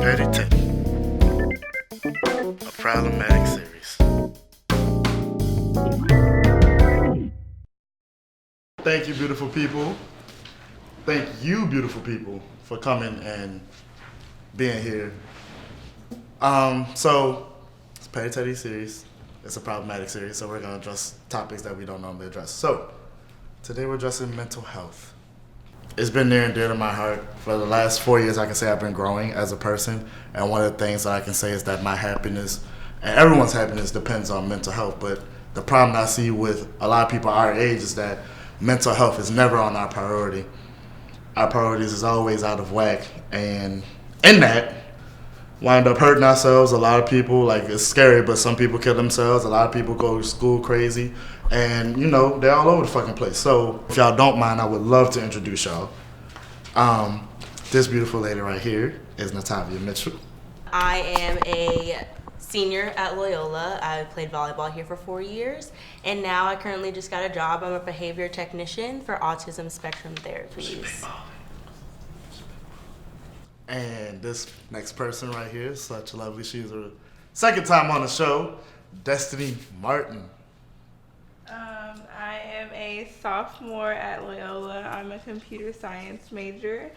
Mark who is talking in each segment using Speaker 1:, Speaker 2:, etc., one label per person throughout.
Speaker 1: Petty Teddy, a problematic series. Thank you, beautiful people. Thank you, beautiful people, for coming and being here. So it's Petty Teddy series. It's a problematic series, so we're gonna address topics that we don't normally address. So today we're addressing mental health. It's been near and dear to my heart. For the last 4 years, I can say I've been growing as a person, and one of the things that I can say is that my happiness and everyone's happiness depends on mental health. But the problem I see with a lot of people our age is that mental health is never on our priority. Our priorities is always out of whack, and in that, wind up hurting ourselves. A lot of people, like, it's scary, but some people kill themselves. A lot of people go to school crazy, and they're all over the fucking place. So if y'all don't mind, I would love to introduce y'all. This beautiful lady right here is Natavia Mitchell.
Speaker 2: I am a senior at Loyola. I played volleyball here for 4 years, and now I currently just got a job. I'm a behavior technician for autism spectrum therapies.
Speaker 1: And this next person right here is such lovely. She's her second time on the show, Destiny Martin.
Speaker 3: I am a sophomore at Loyola. I'm a computer science major,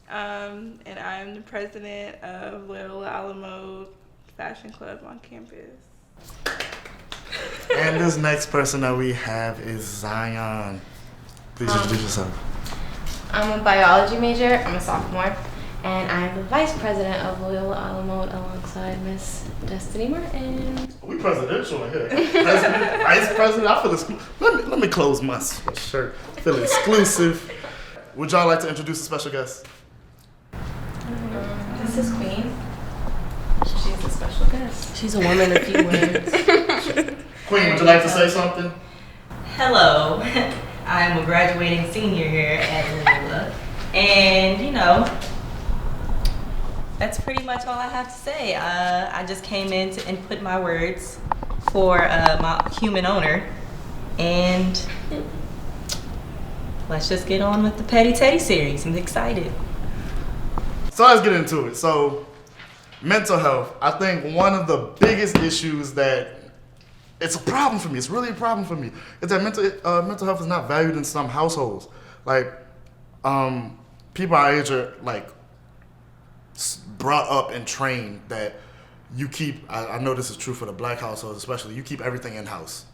Speaker 3: and I'm the president of Loyola Alamo Fashion Club on campus.
Speaker 1: And this next person that we have is Zion. Please introduce yourself.
Speaker 4: I'm a biology major. I'm a sophomore. And I'm the vice president of Loyola Alamo alongside Miss Destiny Martin.
Speaker 1: We presidential in here. President, vice president. I feel exclusive. Let me close my shirt. I feel exclusive. Would y'all like to introduce a special guest?
Speaker 4: This is Queen. She's a special guest.
Speaker 2: She's a woman of few words.
Speaker 1: Queen, would you like to say something?
Speaker 5: Hello, I'm a graduating senior here at Loyola, and that's pretty much all I have to say. I just came in to input my words for my human owner, and let's just get on with the Petty Teddy series. I'm excited.
Speaker 1: So let's get into it. So, mental health. I think one of the biggest issues that it's a problem for me. It's really a problem for me. Is that mental health is not valued in some households. Like, people our age are like brought up and trained that you keep. I know this is true for the black households, especially. You keep everything in house.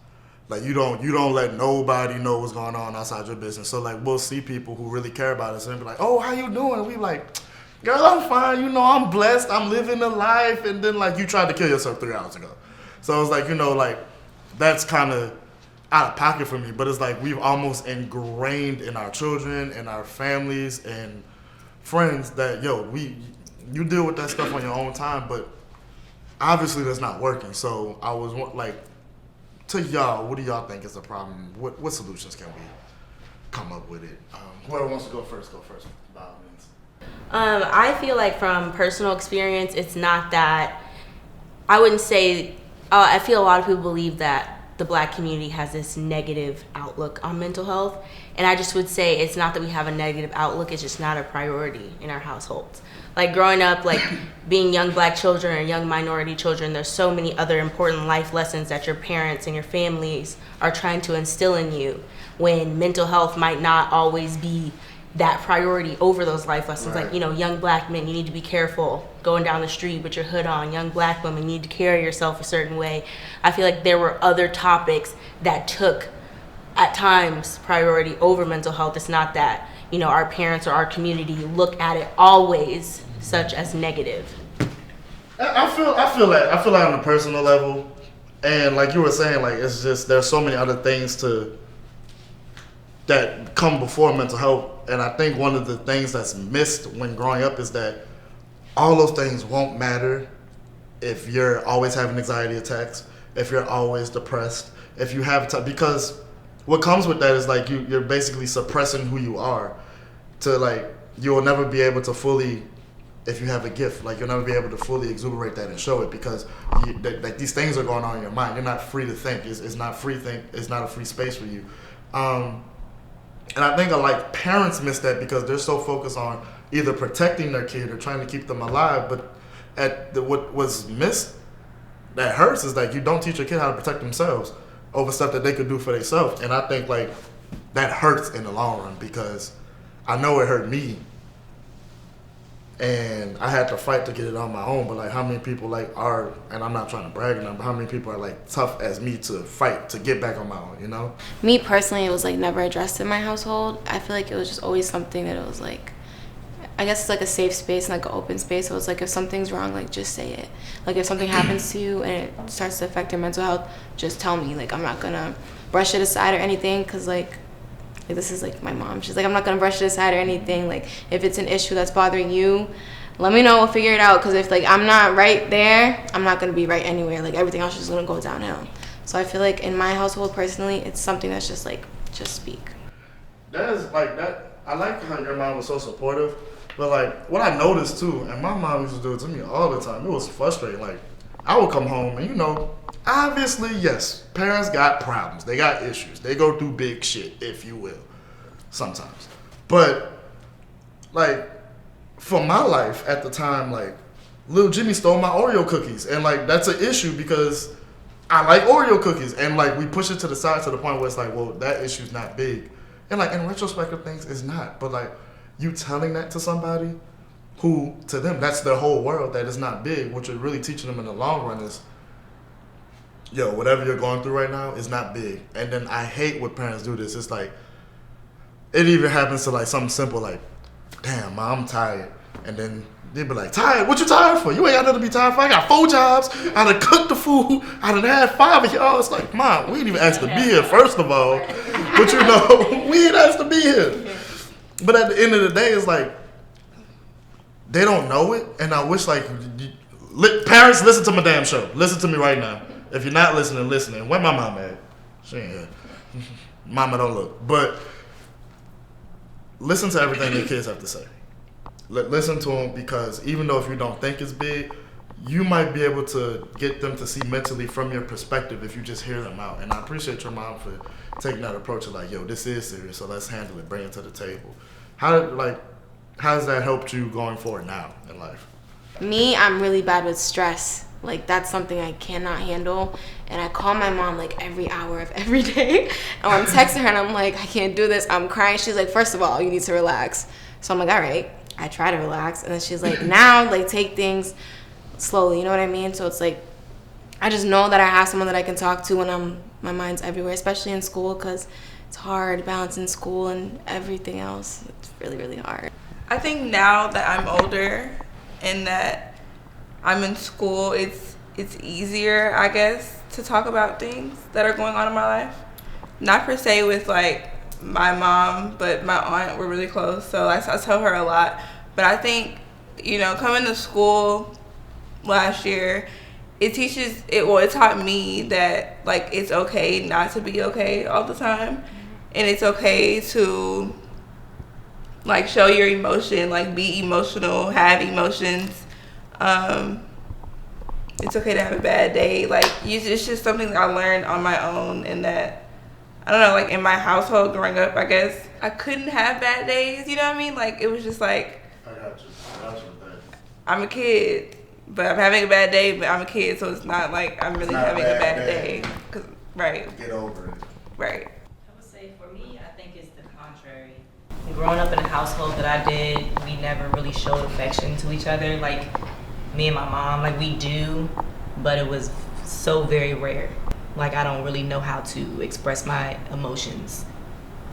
Speaker 1: Like you don't let nobody know what's going on outside your business. So like we'll see people who really care about us and be like, "Oh, how you doing?" And we like, "Girl, I'm fine. I'm blessed. I'm living a life." And then like you tried to kill yourself 3 hours ago. So it's like like that's kind of out of pocket for me. But it's like we've almost ingrained in our children and our families and friends that you deal with that stuff on your own time. But obviously that's not working. So I was like, to y'all, what do y'all think is the problem? What solutions can we come up with it? Whoever wants to go first, by all means.
Speaker 2: I feel like from personal experience, it's not that, I wouldn't say, I feel a lot of people believe that the black community has this negative outlook on mental health. And I just would say it's not that we have a negative outlook, it's just not a priority in our households. Like growing up, like being young black children or young minority children, there's so many other important life lessons that your parents and your families are trying to instill in you, when mental health might not always be that priority over those life lessons.
Speaker 1: Right.
Speaker 2: Like, young black men, you need to be careful going down the street with your hood on. Young black women, you need to carry yourself a certain way. I feel like there were other topics that took, at times, priority over mental health. It's not that, our parents or our community look at it always such as negative.
Speaker 1: I feel that on a personal level, and like you were saying, like it's just there's so many other things that come before mental health, and I think one of the things that's missed when growing up is that all those things won't matter if you're always having anxiety attacks, if you're always depressed, if you have because what comes with that is like you're basically suppressing who you are. To like you'll never be able to fully, if you have a gift, like you'll never be able to fully exuberate that and show it because like these things are going on in your mind. You're not free to think. It's not free think. It's not a free space for you. And I think like parents miss that because they're so focused on either protecting their kid or trying to keep them alive. But what was missed that hurts is like you don't teach your kid how to protect themselves over stuff that they could do for themselves. And I think like that hurts in the long run because I know it hurt me. And I had to fight to get it on my own. But like how many people like are, and I'm not trying to brag on them, but how many people are like tough as me to fight to get back on my own, you know?
Speaker 4: Me personally, it was like never addressed in my household. I feel like it was just always something that it was like, I guess it's like a safe space and like an open space. So it's like if something's wrong, like just say it. Like if something happens to you and it starts to affect your mental health, just tell me. Like I'm not gonna brush it aside or anything because like this is like my mom. She's like, I'm not gonna brush it aside or anything. Like if it's an issue that's bothering you, let me know. We'll figure it out. Because if like I'm not right there, I'm not gonna be right anywhere. Like everything else is gonna go downhill. So I feel like in my household personally, it's something that's just like just speak.
Speaker 1: That is like that. I like how your mom was so supportive, but like what I noticed too, and my mom used to do it to me all the time. It was frustrating. Like I would come home and obviously yes, parents got problems. They got issues. They go through big shit, if you will, sometimes. But like for my life at the time, like Lil Jimmy stole my Oreo cookies, and like that's an issue because I like Oreo cookies, and like we push it to the side to the point where it's like, well, that issue's not big. And like in retrospect of things, it's not. But like you telling that to somebody who to them that's their whole world, that is not big, what you're really teaching them in the long run is, yo, whatever you're going through right now is not big. And then I hate when parents do this. It's like it even happens to like something simple like, damn, Mom, I'm tired. And then they'd be like, tired? What you tired for? You ain't got nothing to be tired for. I got 4 jobs. I done cooked the food. I done had 5 of y'all. It's like, Mom, we didn't even ask to be here, first of all. But we ain't asked to be here. But at the end of the day, it's like, they don't know it. And I wish like, parents, listen to my damn show. Listen to me right now. If you're not listening, listening. Where my mom at? She ain't here. Mama don't look. But listen to everything your kids have to say. Listen to them because even though if you don't think it's big, you might be able to get them to see mentally from your perspective if you just hear them out. And I appreciate your mom for taking that approach of like, yo, this is serious, so let's handle it, bring it to the table. How has that helped you going forward now in life?
Speaker 4: Me, I'm really bad with stress. Like that's something I cannot handle. And I call my mom like every hour of every day. And I'm texting her and I'm like, I can't do this. I'm crying. She's like, first of all, you need to relax. So I'm like, all right. I try to relax. And then she's like, now like take things slowly. You know what I mean? So it's like, I just know that I have someone that I can talk to when my mind's everywhere, especially in school because it's hard balancing school and everything else. It's really, really hard.
Speaker 3: I think now that I'm older and that I'm in school, it's easier, I guess, to talk about things that are going on in my life. Not per se with like my mom, but my aunt, we're really close, so I tell her a lot. But I think, coming to school last year, it taught me that like it's okay not to be okay all the time, and it's okay to like show your emotion, like be emotional, have emotions. It's okay to have a bad day. Like it's just something that I learned on my own, and that I don't know, like in my household growing up, I guess I couldn't have bad days. You know what I mean? Like it was just like
Speaker 1: I got you with that.
Speaker 3: I'm a kid, but I'm having a bad day, but I'm a kid, so it's not like I'm really having a bad day. Right.
Speaker 1: Get over it.
Speaker 3: Right.
Speaker 5: I would say for me, I think it's the contrary. Growing up in a household that I did, we never really showed affection to each other. Like me and my mom, like we do, but it was so very rare. Like I don't really know how to express my emotions.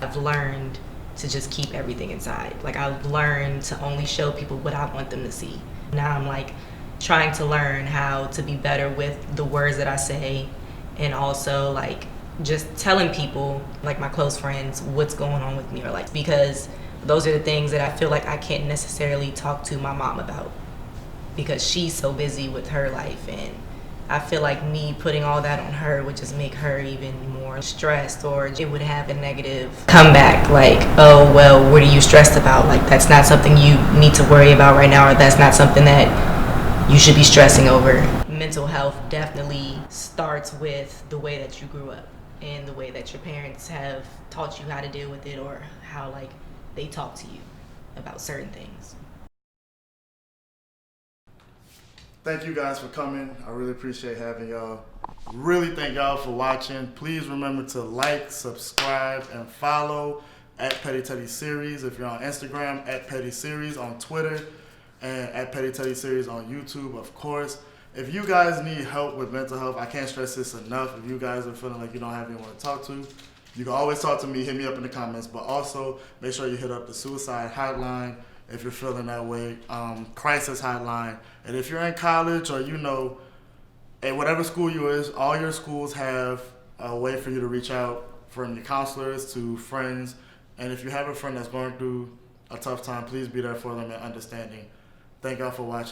Speaker 5: I've learned to just keep everything inside. Like I've learned to only show people what I want them to see. Now I'm like trying to learn how to be better with the words that I say, and also like just telling people, like my close friends, what's going on with me, or like, because those are the things that I feel like I can't necessarily talk to my mom about because she's so busy with her life, and I feel like me putting all that on her would just make her even more stressed, or it would have a negative comeback, like, oh, well, what are you stressed about? Like, that's not something you need to worry about right now, or that's not something that you should be stressing over. Mental health definitely starts with the way that you grew up and the way that your parents have taught you how to deal with it, or how like they talk to you about certain things.
Speaker 1: Thank you guys for coming. I really appreciate having y'all. Really thank y'all for watching. Please remember to like, subscribe, and follow at Petty Teddy Series. If you're on Instagram, at Petty Series, on Twitter, and at Petty Teddy Series on YouTube, of course. If you guys need help with mental health, I can't stress this enough. If you guys are feeling like you don't have anyone to talk to, you can always talk to me, hit me up in the comments, but also make sure you hit up the suicide hotline if you're feeling that way, crisis hotline. And if you're in college or at whatever school you is, all your schools have a way for you to reach out, from your counselors to friends. And if you have a friend that's going through a tough time, please be there for them and understanding. Thank y'all for watching.